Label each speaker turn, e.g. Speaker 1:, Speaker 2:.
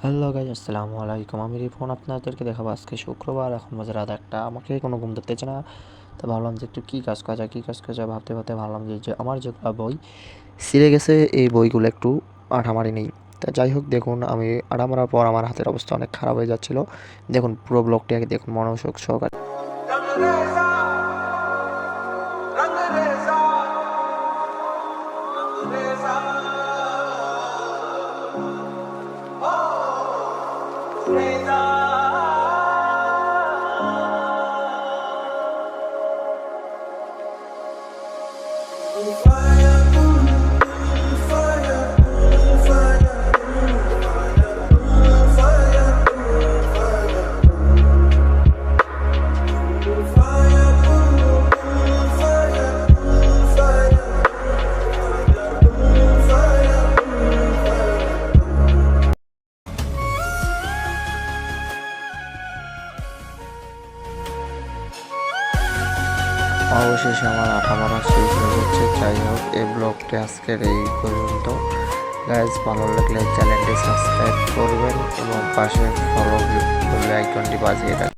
Speaker 1: Hello guys, আসসালামু আলাইকুম। আমি রিপন আপনাদেরকে দেখাবো আজকে শুক্রবার, এখন বাজে রাত 1টা। আমাকে কোনো ঘুম ধরতেছে না, তো ভাবলাম যে একটু কী কাজ করা যায় ভাবতে ভাবতে ভাবলাম যে আমার যেগুলো বই ছিঁড়ে গেছে, এই বইগুলো একটু আঠামারি নেই। তা যাই হোক, দেখুন আমি আঠা মারার পর আমার হাতের অবস্থা অনেক খারাপ হয়ে যাচ্ছিলো। দেখুন পুরো ব্লগটি আগে দেখুন মনোযোগ সহকারে। অবশেষে আমার আঠা মারা শেষ হয়ে যাচ্ছে। যাই হোক, এই ব্লগটি আজকের এই পর্যন্ত। গাইজ, ভালো লাগলে চ্যানেলটি সাবস্ক্রাইব করবেন এবং পাশে ফলো আইকনটি বাজিয়ে রাখবেন।